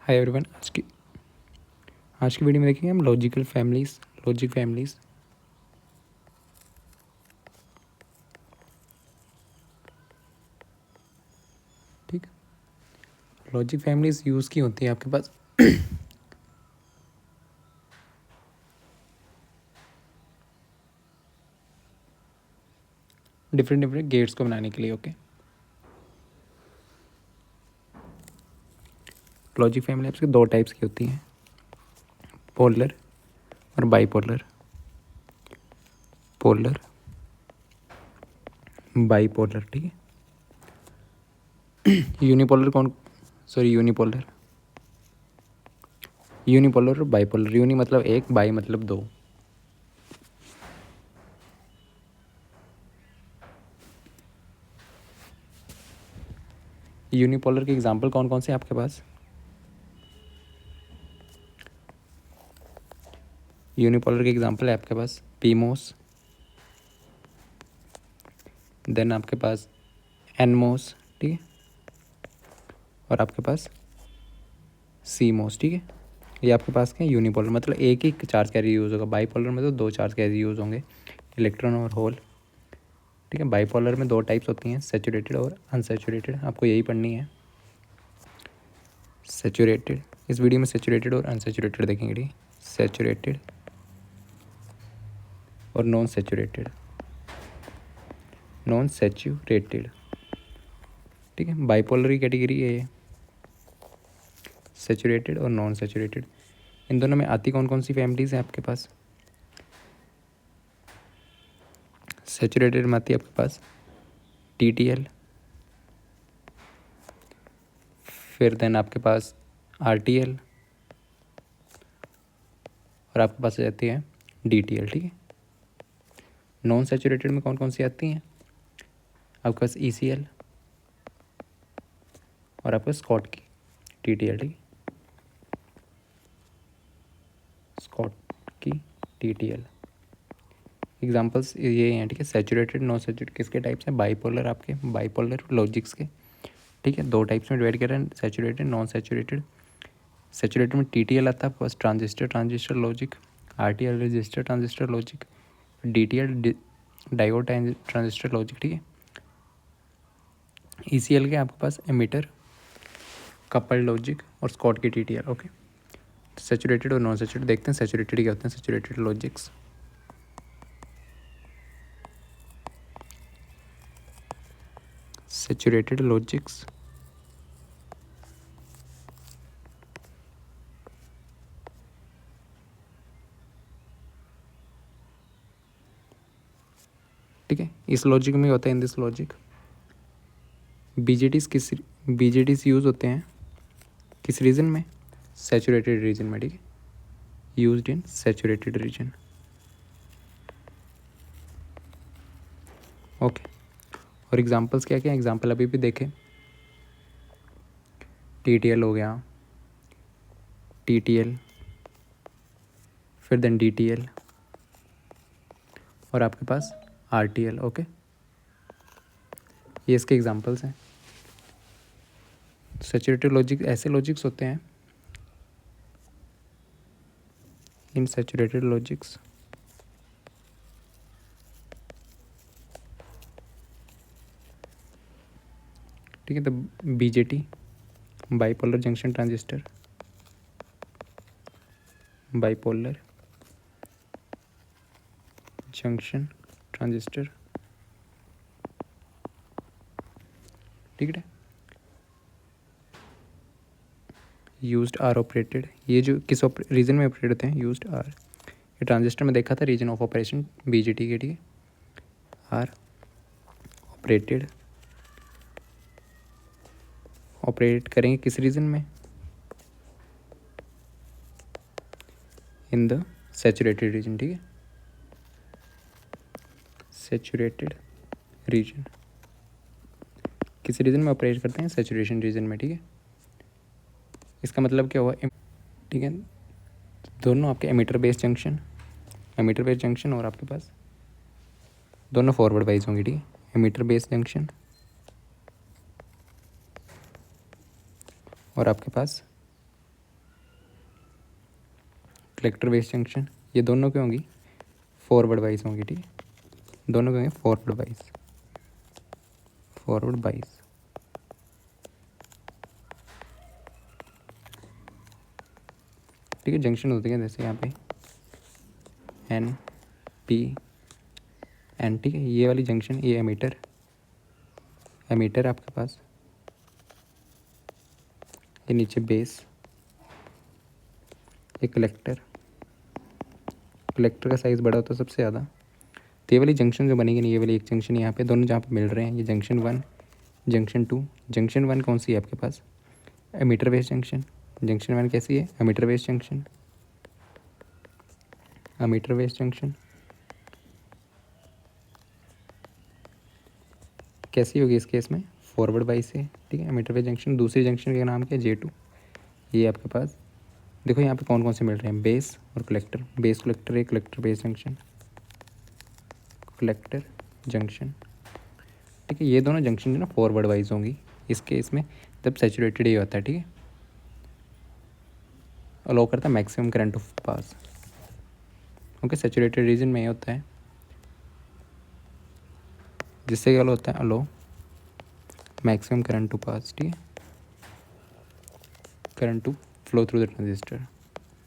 Hi everyone. आज की video में देखेंगे हम लॉजिक फैमिलीज। ठीक, लॉजिक फैमिलीज यूज़ की होती है आपके पास डिफरेंट डिफरेंट गेट्स को बनाने के लिए। ओके, लॉजिक फैमिली आपके दो टाइप्स की होती हैं, पोलर और बाईपोलर। Polar, bipolar. ठीक है, यूनिपोलर यूनिपोलर और बाईपोलर। यूनि मतलब एक, बाई मतलब दो। यूनिपोलर के एग्जांपल कौन कौन से हैं आपके पास? यूनिपोलर के एग्जांपल है आपके पास पीमोस, देन आपके पास एनमोस, ठीक है, और आपके पास सीमोस। ठीक है, ये आपके पास क्या है? यूनिपोलर मतलब एक ही चार्ज कैरियर यूज़ होगा। बाईपोलर में तो दो चार्ज कैरियर यूज़ होंगे, इलेक्ट्रॉन और होल। ठीक है, बाईपोलर में दो टाइप्स होती हैं, सैचुरेटेड और अनसैचुरेटेड। आपको यही पढ़नी है, सैचुरेटेड। इस वीडियो में सैचुरेटेड और अनसैचुरेटेड देखेंगे। ठीक, सैचुरेटेड और नॉन सैचुरेटेड। ठीक है, बाईपोलर की कैटेगरी है ये, सैचुरेटेड और नॉन सैचुरेटेड। इन दोनों में आती कौन कौन सी फैमिलीज हैं आपके पास? सैचुरेटेड में आती है आपके पास TTL, फिर देन आपके पास RTL, और आपके पास आ जाती है DTL। ठीक है, नॉन सैचुरेटेड में कौन कौन सी आती हैं? आपके पास ECL और आपके स्कॉट की TTL। ठीक, स्कॉट की TTL। एग्जांपल्स ये हैं। ठीक है, सैचुरेटेड नॉन सैचुरेटेड किसके टाइप्स हैं? बाईपोलर, आपके बाईपोलर लॉजिक्स के। ठीक है, दो टाइप्स में डिवाइड कर रहे हैं, सैचुरेटेड नॉन सैचुरेटेड। सैचुरेटेड में TTL आता है आपके पास, transistor logic. RTL resistor transistor logic. DTL diode transistor logic. ठीक है, ECL के आपके पास एमीटर, कपल लॉजिक और स्कॉट की TTL। ओके, सैचुरेटेड और नॉन सैचुरेटेड देखते हैं। सैचुरेटेड क्या होते हैं? Saturated logics, saturated logics. ठीक है, इस लॉजिक में होता है, in this logic BJTs use होते हैं किस रीजन में? सैचुरेटेड रीजन में। ठीक है, used in saturated region. Okay, और एग्जांपल्स क्या क्या? एग्जांपल अभी भी देखें, TTL हो गया, TTL, फिर देन DTL और आपके पास RTL। ओके, ये इसके एग्जांपल्स हैं। सैचुरेटेड लॉजिक ऐसे लॉजिक्स होते हैं, इन सैचुरेटेड लॉजिक्स ठीक है, तो BJT bipolar junction transistor, bipolar junction transistor. ठीक है, यूज्ड आर ऑपरेटेड, ये जो किस रीजन में ऑपरेट होते हैं? Used are. ये ट्रांजिस्टर में देखा था, रीजन ऑफ ऑपरेशन BJT के। ठीक है, आर ऑपरेटेड, ऑपरेट करेंगे किस रीजन में? In the saturated region. ठीक है, सैचुरेटेड रीजन किस रीजन में ऑपरेट करते हैं? सैचुरेशन रीजन में। ठीक है, इसका मतलब क्या हुआ? ठीक है, दोनों आपके एमीटर बेस जंक्शन और आपके पास दोनों फॉरवर्ड वाइज होंगे। ठीक है, एमीटर बेस जंक्शन और आपके पास कलेक्टर बेस जंक्शन, ये दोनों क्या होंगी, फॉरवर्ड वाइज होंगी, ठीक है, दोनों क्या होंगे, फॉरवर्ड वाइज, फॉरवर्ड वाइज। ठीक है, जंक्शन होते हैं जैसे यहाँ पे एन पी एन, ठीक है, ये वाली जंक्शन, ये एमीटर, एमीटर आपके पास, ये नीचे बेस, ये कलेक्टर, कलेक्टर का साइज़ बड़ा होता है सबसे ज़्यादा। तो ये वाली जंक्शन जो बनेगी ना, ये वाली एक जंक्शन यहाँ पे, दोनों जहाँ पे मिल रहे हैं, ये जंक्शन 1 जंक्शन 2। जंक्शन 1 कौन सी है आपके पास, एमीटर बेस जंक्शन। जंक्शन 1 कैसी है, emitter base junction, emitter base junction कैसी होगी इस केस में, फॉरवर्ड वाइज से, ठीक है, एमीटर बेस जंक्शन। दूसरी जंक्शन का नाम क्या है, J2। ये आपके पास देखो यहाँ पे कौन कौन से मिल रहे हैं, बेस और कलेक्टर, बेस कलेक्टर, एक collector base junction, collector junction, ठीक है। ये दोनों जंक्शन जो ना फॉरवर्ड वाइज होंगी इस केस में, जब सैचुरेटेड ही होता है, ठीक है, अलो करता है maximum current of pass. Okay, saturated region में ये होता है, जिससे क्या होता है, allow maximum current to pass, ठीक है, current to flow through the transistor,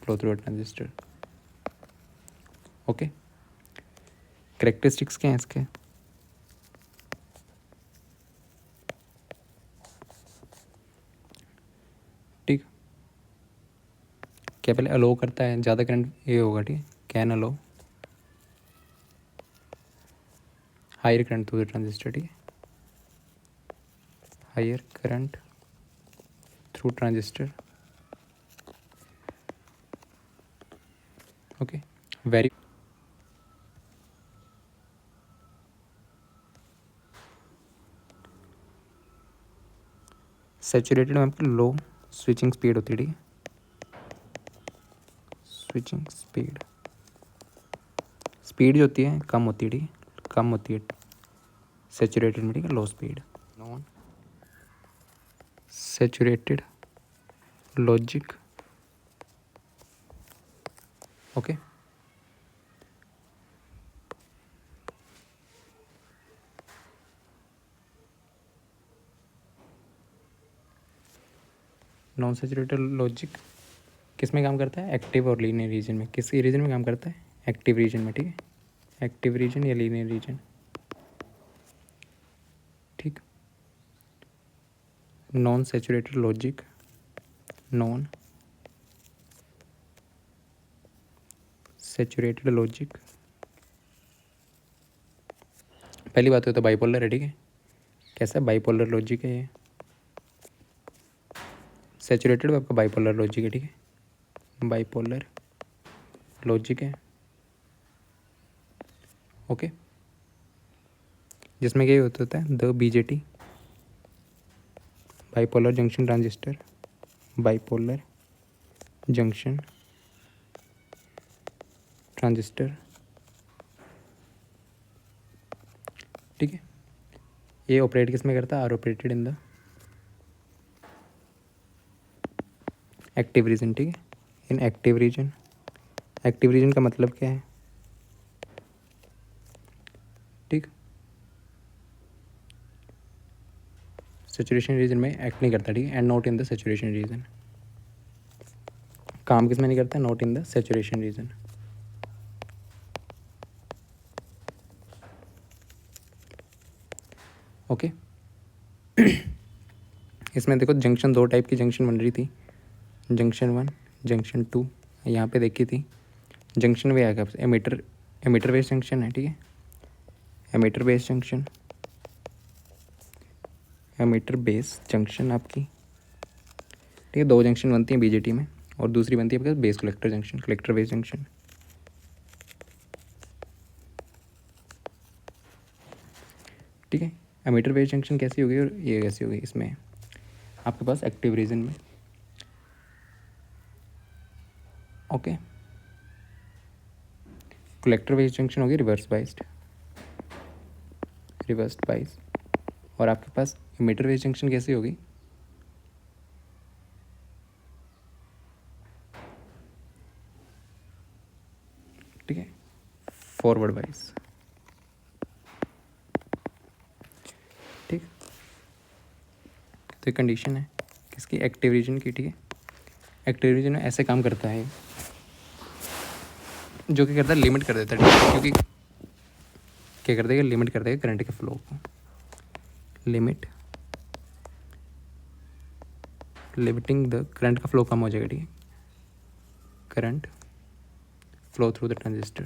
flow through the transistor. Okay, characteristics क्या हैं इसके, ठीक, क्या पहले अलो करता है, ज़्यादा करंट ये होगा, ठीक है, can allow higher current through the transistor, ठीक है, higher current through transistor. Okay, very saturated में आपकी लो स्विचिंग स्पीड होती है, ठीक है, स्विचिंग स्पीड, स्पीड जो होती है कम होती है, ठीक है, कम होती है सैचुरेटेड में, ठीक है, लो speed. Non saturated logic, okay, non saturated logic किस में काम करता है, एक्टिव और लीनियर रीजन में। किस रीजन में काम करता है, एक्टिव रीजन में, ठीक है, एक्टिव रीजन या लीनियर रीजन, ठीक। Non saturated logic, non saturated logic, पहली बात हो तो बाइपोलर है, ठीक है, कैसा बाइपोलर लॉजिक है ये, सैचुरेटेड आपका बाइपोलर लॉजिक है, ठीक है, बाइपोलर लॉजिक है, ओके, जिसमें क्या होता है, the BJT bipolar junction transistor, bipolar junction transistor, ठीक है, ये ऑपरेट किस में करता है, are operated in the active region, ठीक है, in active region. Active region का मतलब क्या है, ठीक, सैचुरेशन रीजन में एक्ट नहीं करता, ठीक है, and not in the saturation region, काम किस में नहीं करता, not in the saturation region. Okay, इसमें देखो जंक्शन, दो टाइप की जंक्शन बन रही थी, जंक्शन 1 जंक्शन 2, यहाँ पे देखी थी, जंक्शन वे आएगा एमीटर, एमीटर बेस जंक्शन है, ठीक है, emitter base junction, emitter base junction आपकी, ठीक है, दो जंक्शन बनती हैं BJT में, और दूसरी बनती है आपके base collector junction, collector base junction, ठीक है। एमीटर बेस जंक्शन कैसी होगी और ये कैसी होगी, इसमें आपके पास एक्टिव रीजन में, ओके, कलेक्टर बेस जंक्शन होगी रिवर्स बाइस्ड, रिवर्स बाइस, और आपके पास एमीटर बेस जंक्शन कैसी होगी, फॉरवर्ड वाइज, ठीक। तो एक कंडीशन है किसकी, एक्टिव रीजन की, ठीक है। एक्टिव रीजन में ऐसे काम करता है जो कि करता है लिमिट कर देता है, ठीक है, क्योंकि क्या कर देगा, लिमिट कर देगा करंट के फ्लो को, लिमिट, लिमिटिंग द करंट का फ्लो कम हो जाएगा, ठीक है, current flow through the transistor,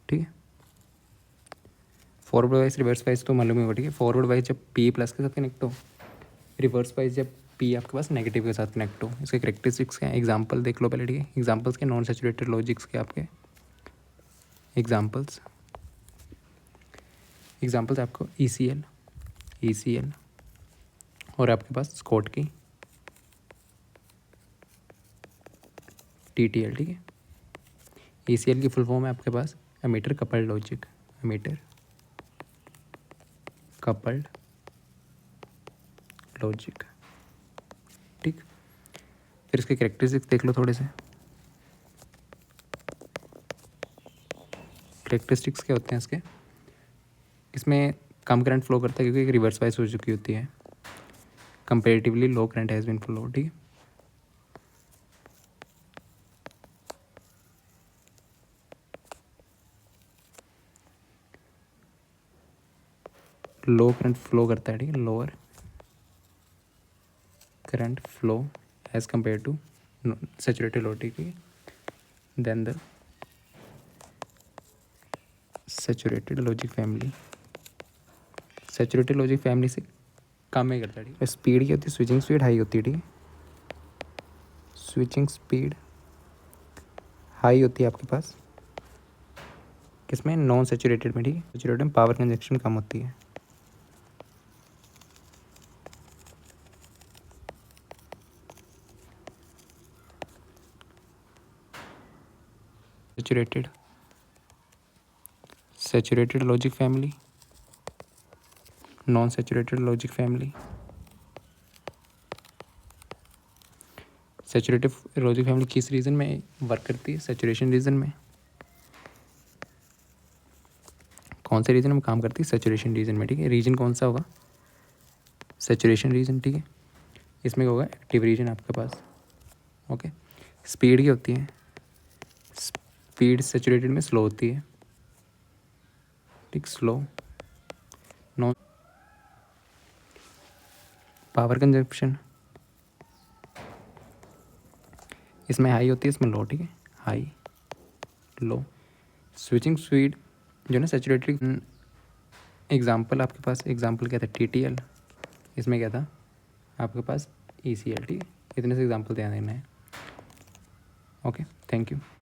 ठीक है। फॉरवर्ड वाइज रिवर्स वाइज तो मालूम ही होगा, ठीक है। फॉरवर्ड वाइज जब पी प्लस के साथ कनेक्ट हो, रिवर्स वाइज जब पी आपके पास नेगेटिव के साथ कनेक्ट हो। इसके करेक्टरिस्टिक्स क्या है, एग्जांपल देख लो पहले, ठीक है। एग्जांपल्स के नॉन सैचुरेटेड लॉजिक्स के आपके एग्जांपल्स आपको ECL और आपके पास स्कॉट की TTL, ठीक है। ECL की फुल फॉर्म है आपके पास emitter coupled logic, emitter coupled logic, ठीक। फिर इसके करेक्टरिस्टिक्स देख लो थोड़े से। करेक्टरिस्टिक्स क्या होते हैं इसके, इसमें कम करंट फ्लो करता है क्योंकि एक रिवर्स वाइज हो चुकी होती है, comparatively low current has been flow, ठीक है। लो करंट फ्लो करता है, ठीक है, lower current flow as compare to saturated low, ठीक है, then the saturated logic family, saturated logic family से कम ही करता है, ठीक है। स्पीड क्या होती है, स्विचिंग स्पीड हाई होती है, ठीक है, स्विचिंग स्पीड हाई होती है आपके पास किसमें, नॉन सैचुरेटेड में, ठीक है। सैचुरेटेड में पावर कंजप्शन कम होती है, saturated logic family, non saturated logic family. Saturated logic family किस रीजन में वर्क करती है, सैचुरेशन रीजन में। कौन से रीजन में काम करती है, सैचुरेशन रीजन में, ठीक है। रीजन कौन सा होगा, सैचुरेशन रीजन, ठीक है। इसमें होगा एक्टिव रीजन आपके पास, ओके। स्पीड क्या होती है, स्पीड सैचुरेटेड में स्लो होती है, ठीक, स्लो। नॉन पावर कंजप्शन इसमें हाई होती है, इसमें लो, ठीक है, हाई लो। स्विचिंग स्पीड जो ना सैचुरेटेड, एग्जांपल आपके पास, एग्जांपल क्या था, TTL, इसमें क्या था आपके पास ECL, ठीक है। इतने से एग्जांपल ध्यान देना है, ओके, थैंक यू।